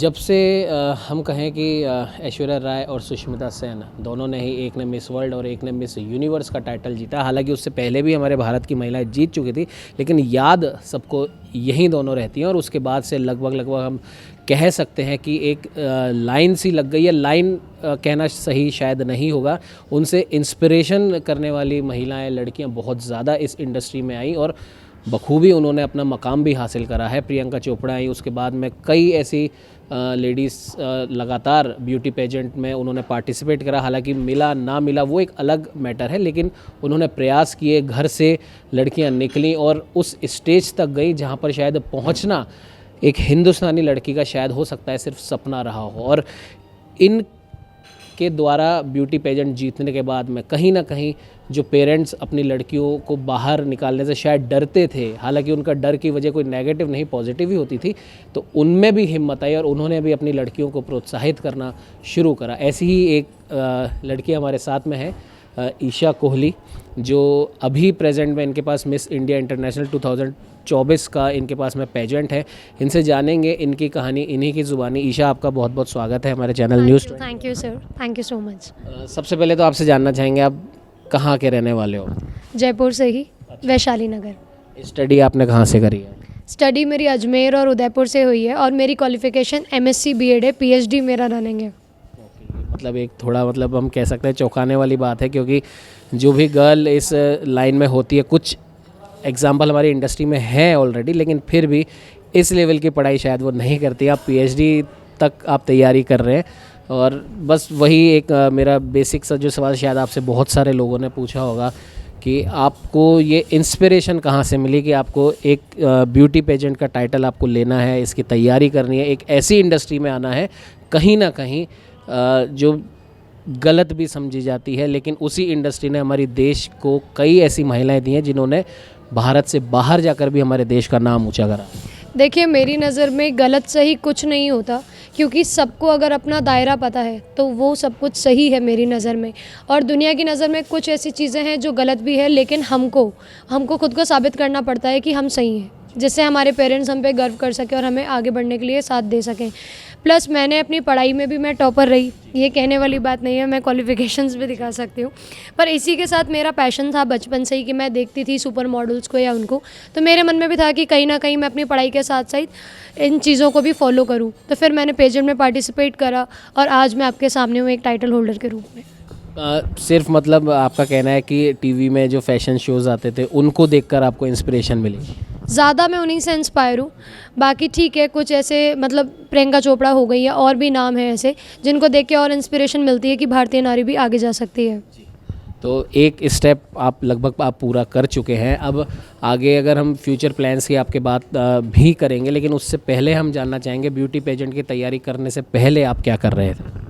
जब से हम कहें कि ऐश्वर्या राय और सुष्मिता सेन दोनों ने ही, एक ने मिस वर्ल्ड और एक ने मिस यूनिवर्स का टाइटल जीता। हालांकि उससे पहले भी हमारे भारत की महिलाएं जीत चुकी थी, लेकिन याद सबको यही दोनों रहती हैं। और उसके बाद से लगभग हम कह सकते हैं कि एक लाइन सी लग गई है। लाइन कहना सही शायद नहीं होगा, उनसे इंस्पिरेशन करने वाली महिलाएं, लड़कियां बहुत ज़्यादा इस इंडस्ट्री में आई और बखूबी उन्होंने अपना मकाम भी हासिल करा है। प्रियंका चोपड़ा आई, उसके बाद में कई ऐसी लेडीज़ लगातार ब्यूटी पेजेंट में उन्होंने पार्टिसिपेट करा। हालांकि मिला ना मिला वो एक अलग मैटर है, लेकिन उन्होंने प्रयास किए, घर से लड़कियां निकली और उस स्टेज तक गई जहां पर शायद पहुंचना एक हिंदुस्तानी लड़की का शायद हो सकता है सिर्फ सपना रहा हो। और इन के द्वारा ब्यूटी पेजेंट जीतने के बाद में कहीं ना कहीं जो पेरेंट्स अपनी लड़कियों को बाहर निकालने से शायद डरते थे, हालांकि उनका डर की वजह कोई नेगेटिव नहीं पॉजिटिव ही होती थी, तो उनमें भी हिम्मत आई और उन्होंने भी अपनी लड़कियों को प्रोत्साहित करना शुरू करा। ऐसी ही एक लड़की हमारे साथ में है, ईशा कोहली, जो अभी प्रेजेंट में इनके पास मिस इंडिया इंटरनेशनल 2024 का इनके पास में पेजेंट है। इनसे जानेंगे इनकी कहानी इन्हीं की ज़ुबानी। ईशा, आपका बहुत बहुत स्वागत है हमारे channel news. Thank you sir, thank you so much. सबसे पहले तो आपसे जानना चाहेंगे, आप कहाँ के रहने वाले हो? जयपुर से ही, वैशाली नगर। स्टडी आपने कहाँ से करी है? स्टडी मेरी अजमेर और उदयपुर से हुई है और मेरी क्वालिफ़िकेशन MSc BEd है, PhD मेरा रनिंग है। मतलब एक थोड़ा मतलब हम कह सकते हैं चौंकाने वाली बात है, क्योंकि जो भी गर्ल इस लाइन में होती है, कुछ एग्जाम्पल हमारी इंडस्ट्री में है ऑलरेडी, लेकिन फिर भी इस लेवल की पढ़ाई शायद वो नहीं करती। आप PhD तक आप तैयारी कर रहे हैं और बस वही एक मेरा बेसिक सा जो सवाल शायद आपसे बहुत सारे लोगों ने पूछा होगा कि आपको ये इंस्पिरेशन कहाँ से मिली कि आपको एक ब्यूटी पेजेंट का टाइटल आपको लेना है, इसकी तैयारी करनी है, एक ऐसी इंडस्ट्री में आना है कहीं ना कहीं जो गलत भी समझी जाती है, लेकिन उसी इंडस्ट्री ने हमारे देश को कई ऐसी महिलाएं दी हैं जिन्होंने भारत से बाहर जाकर भी हमारे देश का नाम ऊंचा करा। देखिए, मेरी नज़र में गलत सही कुछ नहीं होता, क्योंकि सबको अगर अपना दायरा पता है तो वो सब कुछ सही है मेरी नज़र में। और दुनिया की नज़र में कुछ ऐसी चीज़ें हैं जो गलत भी है, लेकिन हमको खुद को साबित करना पड़ता है कि हम सही हैं, जिससे हमारे पेरेंट्स हम पे गर्व कर सकें और हमें आगे बढ़ने के लिए साथ दे सकें। प्लस मैंने अपनी पढ़ाई में भी मैं टॉपर रही, ये कहने वाली बात नहीं है, मैं क्वालिफ़िकेशंस भी दिखा सकती हूँ। पर इसी के साथ मेरा पैशन था बचपन से ही कि मैं देखती थी सुपर मॉडल्स को या उनको, तो मेरे मन में भी था कि कहीं ना कहीं मैं अपनी पढ़ाई के साथ साथ इन चीज़ों को भी फॉलो करूँ। तो फिर मैंने पेजेंट में पार्टिसिपेट करा और आज मैं आपके सामने हूँ एक टाइटल होल्डर के रूप में। सिर्फ मतलब आपका कहना है कि टीवी में जो फैशन शोज़ आते थे उनको देखकर आपको इंस्पिरेशन मिली? ज़्यादा मैं उन्हीं से इंस्पायर हूँ। बाकी ठीक है, कुछ ऐसे मतलब प्रियंका चोपड़ा हो गई है, और भी नाम हैं ऐसे जिनको देख के और इंस्पिरेशन मिलती है कि भारतीय नारी भी आगे जा सकती है। तो एक स्टेप आप लगभग आप पूरा कर चुके हैं। अब आगे अगर हम फ्यूचर प्लान्स की आपके बात भी करेंगे, लेकिन उससे पहले हम जानना चाहेंगे ब्यूटी पेजेंट की तैयारी करने से पहले आप क्या कर रहे थे?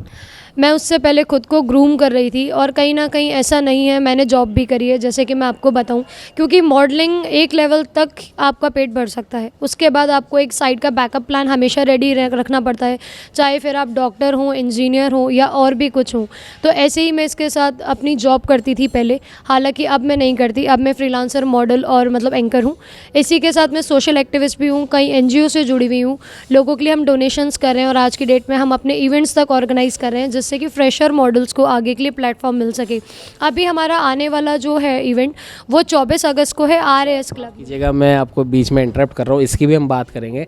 मैं उससे पहले खुद को ग्रूम कर रही थी, और कहीं ना कहीं ऐसा नहीं है, मैंने जॉब भी करी है, जैसे कि मैं आपको बताऊं, क्योंकि मॉडलिंग एक लेवल तक आपका पेट भर सकता है, उसके बाद आपको एक साइड का बैकअप प्लान हमेशा रेडी रखना पड़ता है, चाहे फिर आप डॉक्टर हों, इंजीनियर हों या और भी कुछ हों। तो ऐसे ही मैं इसके साथ अपनी जॉब करती थी पहले, हालाँकि अब मैं नहीं करती, अब मैं फ्रीलांसर मॉडल और मतलब एंकर हूँ। इसी के साथ मैं सोशल एक्टिविस्ट भी हूँ, कई NGO से जुड़ी हुई हूँ, लोगों के लिए हम डोनेशंस कर रहे हैं और आज की डेट में हम अपने इवेंट्स तक ऑर्गेनाइज़ कर रहे हैं, जिससे कि फ्रेशर मॉडल्स को आगे के लिए प्लेटफॉर्म मिल सके। अभी हमारा आने वाला जो है इवेंट वो 24 अगस्त को है RAS क्लब की जगह। मैं आपको बीच में इंटरप्ट कर रहा हूँ, इसकी भी हम बात करेंगे,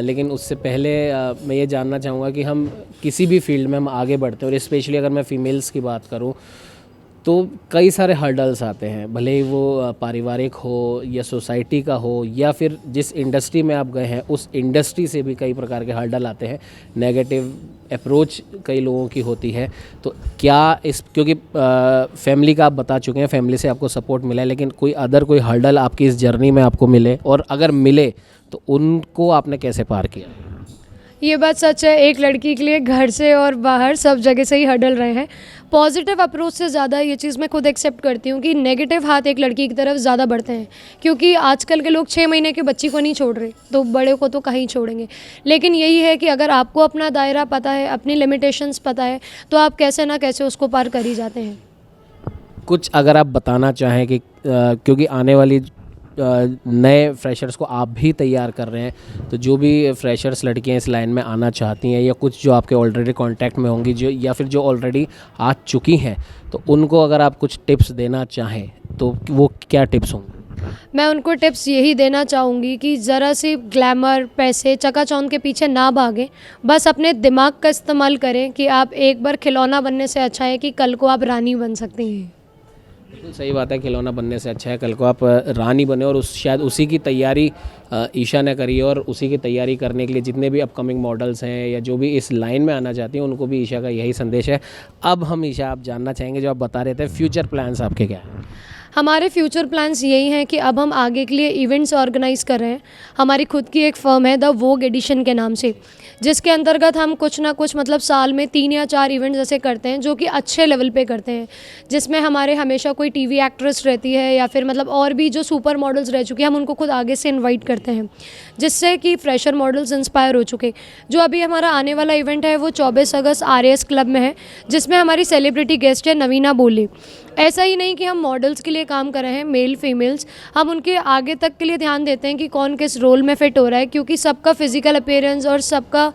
लेकिन उससे पहले मैं ये जानना चाहूँगा कि हम किसी भी फील्ड में हम आगे बढ़ते हैं, और स्पेशली अगर मैं फ़ीमेल्स की बात करूँ तो कई सारे हर्डल्स आते हैं, भले ही वो पारिवारिक हो या सोसाइटी का हो या फिर जिस इंडस्ट्री में आप गए हैं उस इंडस्ट्री से भी कई प्रकार के हर्डल आते हैं, नेगेटिव अप्रोच कई लोगों की होती है। तो क्या इस, क्योंकि फैमिली का आप बता चुके हैं, फैमिली से आपको सपोर्ट मिला है, लेकिन कोई हर्डल आपकी इस जर्नी में आपको मिले, और अगर मिले तो उनको आपने कैसे पार किया? ये बात सच है, एक लड़की के लिए घर से और बाहर सब जगह से ही हर्डल रहे हैं। पॉजिटिव अप्रोच से ज़्यादा ये चीज़ मैं खुद एक्सेप्ट करती हूँ कि नेगेटिव हाथ एक लड़की की तरफ ज़्यादा बढ़ते हैं, क्योंकि आजकल के लोग 6 महीने के बच्ची को नहीं छोड़ रहे, तो बड़े को तो कहीं छोड़ेंगे। लेकिन यही है कि अगर आपको अपना दायरा पता है, अपनी लिमिटेशंस पता है, तो आप कैसे ना कैसे उसको पार कर ही जाते हैं। कुछ अगर आप बताना चाहें कि क्योंकि आने वाली नए फ्रेशर्स को आप भी तैयार कर रहे हैं, तो जो भी फ्रेशर्स लड़कियां इस लाइन में आना चाहती हैं या कुछ जो आपके ऑलरेडी कांटेक्ट में होंगी जो या फिर जो ऑलरेडी आ चुकी हैं, तो उनको अगर आप कुछ टिप्स देना चाहें तो वो क्या टिप्स होंगे? मैं उनको टिप्स यही देना चाहूँगी कि ज़रा सी ग्लैमर, पैसे, चकाचौंध के पीछे ना भागें। बस अपने दिमाग का इस्तेमाल करें कि आप एक बार खिलौना बनने से अच्छा है कि कल को आप रानी बन सकती हैं। बिल्कुल सही बात है, खिलौना बनने से अच्छा है कल को आप रानी बने। और शायद उसी की तैयारी ईशा ने करी है, और उसी की तैयारी करने के लिए जितने भी अपकमिंग मॉडल्स हैं या जो भी इस लाइन में आना चाहती हैं उनको भी ईशा का यही संदेश है। अब हम ईशा, आप जानना चाहेंगे, जो आप बता रहे थे फ्यूचर प्लान्स आपके क्या हैं? हमारे फ्यूचर प्लान्स यही हैं कि अब हम आगे के लिए इवेंट्स ऑर्गेनाइज़ कर रहे हैं। हमारी खुद की एक फ़र्म है द वोग एडिशन के नाम से, जिसके अंतर्गत हम कुछ ना कुछ मतलब साल में 3 या 4 इवेंट्स ऐसे करते हैं जो कि अच्छे लेवल पे करते हैं, जिसमें हमारे हमेशा कोई टीवी एक्ट्रेस रहती है या फिर मतलब और भी जो सुपर मॉडल्स रह चुके हैं हम उनको खुद आगे से इन्वाइट करते हैं, जिससे कि फ्रेशर मॉडल्स इंस्पायर हो चुके। जो अभी हमारा आने वाला इवेंट है वो 24 अगस्त RAS क्लब में है, जिसमें हमारी सेलिब्रिटी गेस्ट है नवीना बोले। ऐसा ही नहीं कि हम मॉडल्स के लिए काम कर रहे हैं, मेल फीमेल्स, हम उनके आगे तक के लिए ध्यान देते हैं कि कौन किस रोल में फ़िट हो रहा है, क्योंकि सबका फिजिकल अपीयरेंस और सबका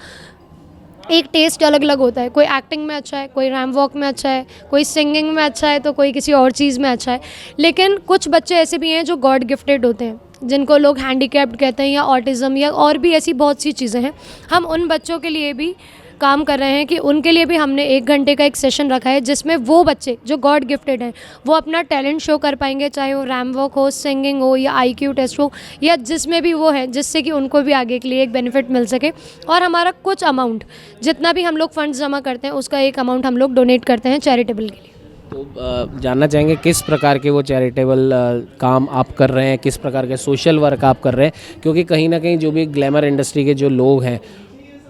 एक टेस्ट अलग अलग होता है। कोई एक्टिंग में अच्छा है, कोई रैम वॉक में अच्छा है, कोई सिंगिंग में अच्छा है, तो कोई किसी और चीज़ में अच्छा है। लेकिन कुछ बच्चे ऐसे भी हैं जो गॉड गिफ्टेड होते हैं, जिनको लोग हैंडीकैप्ड कहते हैं या ऑटिज़म या और भी ऐसी बहुत सी चीज़ें हैं। हम उन बच्चों के लिए भी काम कर रहे हैं कि उनके लिए भी हमने 1 घंटे का एक सेशन रखा है, जिसमें वो बच्चे जो गॉड गिफ्टेड हैं वो अपना टैलेंट शो कर पाएंगे, चाहे वो रैम वॉक हो, सिंगिंग हो या IQ टेस्ट हो या जिसमें भी वो है, जिससे कि उनको भी आगे के लिए एक बेनिफिट मिल सके। और हमारा कुछ अमाउंट, जितना भी हम लोग फंड्स जमा करते हैं उसका एक अमाउंट हम लोग डोनेट करते हैं चैरिटेबल के लिए। तो जानना चाहेंगे किस प्रकार के वो चैरिटेबल काम आप कर रहे हैं, किस प्रकार के सोशल वर्क आप कर रहे हैं, क्योंकि कहीं ना कहीं जो भी ग्लैमर इंडस्ट्री के जो लोग हैं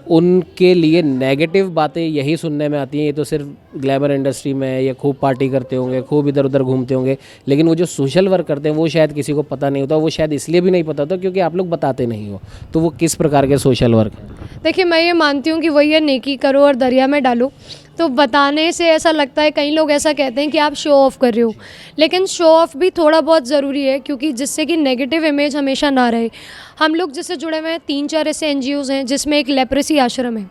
उनके लिए नेगेटिव बातें यही सुनने में आती हैं, ये तो सिर्फ ग्लैमर इंडस्ट्री में ये खूब पार्टी करते होंगे, खूब इधर उधर घूमते होंगे, लेकिन वो जो सोशल वर्क करते हैं वो शायद किसी को पता नहीं होता। वो शायद इसलिए भी नहीं पता होता क्योंकि आप लोग बताते नहीं हो। तो वो किस प्रकार के सोशल वर्क हैं? देखिए, मैं ये मानती हूँ कि वही है, नेकी करो और दरिया में डालो। तो बताने से ऐसा लगता है, कई लोग ऐसा कहते हैं कि आप शो ऑफ़ कर रहे हो, लेकिन शो ऑफ़ भी थोड़ा बहुत ज़रूरी है, क्योंकि जिससे कि नेगेटिव इमेज हमेशा ना रहे। हम लोग जिससे जुड़े हुए हैं 3-4 ऐसे NGOs हैं, जिसमें एक लेप्रेसी आश्रम है,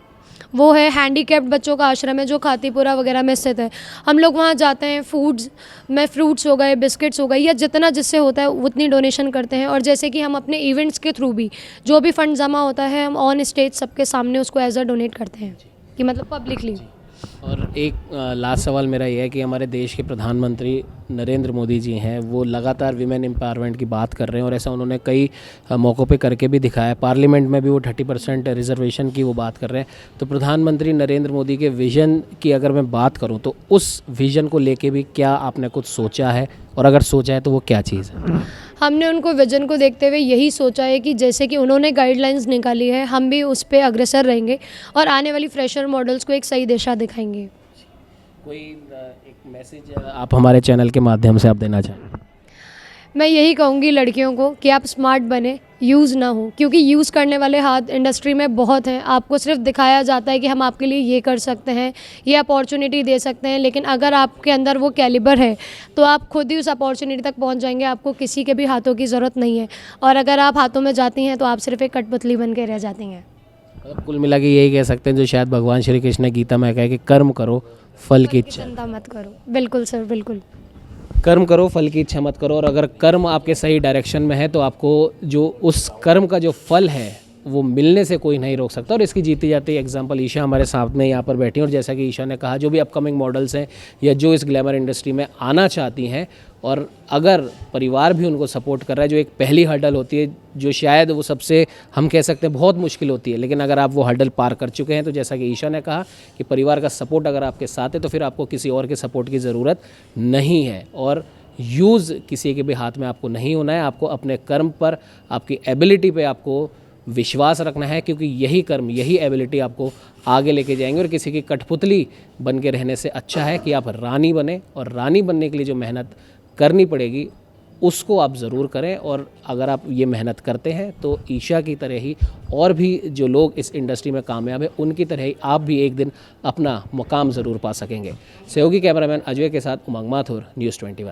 वो है हैंडीकैप्ड बच्चों का आश्रम है जो खातीपुरा वगैरह में स्थित है। हम लोग वहाँ जाते हैं, फूड्स में फ्रूट्स हो गए, बिस्किट्स हो गए, या जितना जिससे होता है उतनी डोनेशन करते हैं। और जैसे कि हम अपने इवेंट्स के थ्रू भी जो भी फंड जमा होता है हम ऑन स्टेज सबके सामने उसको एज अ डोनेट करते हैं, कि मतलब पब्लिकली। और एक लास्ट सवाल मेरा ये है कि हमारे देश के प्रधानमंत्री नरेंद्र मोदी जी हैं, वो लगातार विमेन एम्पावरमेंट की बात कर रहे हैं, और ऐसा उन्होंने कई मौक़ों पे करके भी दिखाया। पार्लियामेंट में भी वो 30% रिजर्वेशन की वो बात कर रहे हैं। तो प्रधानमंत्री नरेंद्र मोदी के विज़न की अगर मैं बात करूं तो उस विज़न को लेके भी क्या आपने कुछ सोचा है, और अगर सोचा है तो वो क्या चीज़ है? हमने उनको विजन को देखते हुए यही सोचा है कि जैसे कि उन्होंने गाइडलाइंस निकाली है, हम भी उस पे अग्रसर रहेंगे और आने वाली फ्रेशर मॉडल्स को एक सही दिशा दिखाएंगे। कोई एक मैसेज आप हमारे चैनल के माध्यम से आप देना चाहें? मैं यही कहूँगी लड़कियों को कि आप स्मार्ट बने, यूज़ ना हो, क्योंकि यूज़ करने वाले हाथ इंडस्ट्री में बहुत हैं। आपको सिर्फ दिखाया जाता है कि हम आपके लिए ये कर सकते हैं, ये अपॉर्चुनिटी दे सकते हैं, लेकिन अगर आपके अंदर वो कैलिबर है तो आप खुद ही उस अपॉर्चुनिटी तक पहुंच जाएंगे। आपको किसी के भी हाथों की ज़रूरत नहीं है, और अगर आप हाथों में जाती हैं तो आप सिर्फ एक कठपुतली बन के रह जाती हैं। कुल मिला के यही कह सकते हैं जो शायद भगवान श्री कृष्ण ने गीता में कहा है कि कर्म करो, फल की इच्छा चिंता मत करो। बिल्कुल सर, बिल्कुल। कर्म करो, फल की इच्छा मत करो। और अगर कर्म आपके सही डायरेक्शन में है तो आपको जो उस कर्म का जो फल है वो मिलने से कोई नहीं रोक सकता। और इसकी जीती जाती एग्जांपल ईशा हमारे सामने यहाँ पर बैठी हैं। और जैसा कि ईशा ने कहा, जो भी अपकमिंग मॉडल्स हैं या जो इस ग्लैमर इंडस्ट्री में आना चाहती हैं, और अगर परिवार भी उनको सपोर्ट कर रहा है, जो एक पहली हर्डल होती है, जो शायद वो सबसे हम कह सकते हैं बहुत मुश्किल होती है, लेकिन अगर आप वो हर्डल पार कर चुके हैं तो जैसा कि ईशा ने कहा कि परिवार का सपोर्ट अगर आपके साथ है तो फिर आपको किसी और के सपोर्ट की ज़रूरत नहीं है। और यूज़ किसी के भी हाथ में आपको नहीं होना है। आपको अपने कर्म पर, आपकी एबिलिटी पे आपको विश्वास रखना है, क्योंकि यही कर्म, यही एबिलिटी आपको आगे लेके जाएंगे। और किसी की कठपुतली बन के रहने से अच्छा है कि आप रानी बने, और रानी बनने के लिए जो मेहनत करनी पड़ेगी उसको आप ज़रूर करें। और अगर आप ये मेहनत करते हैं तो ईशा की तरह ही और भी जो लोग इस इंडस्ट्री में कामयाब हैं उनकी तरह ही आप भी एक दिन अपना मुकाम ज़रूर पा सकेंगे। सहयोगी कैमरामैन अजय के साथ उमंग माथुर, न्यूज़ 21।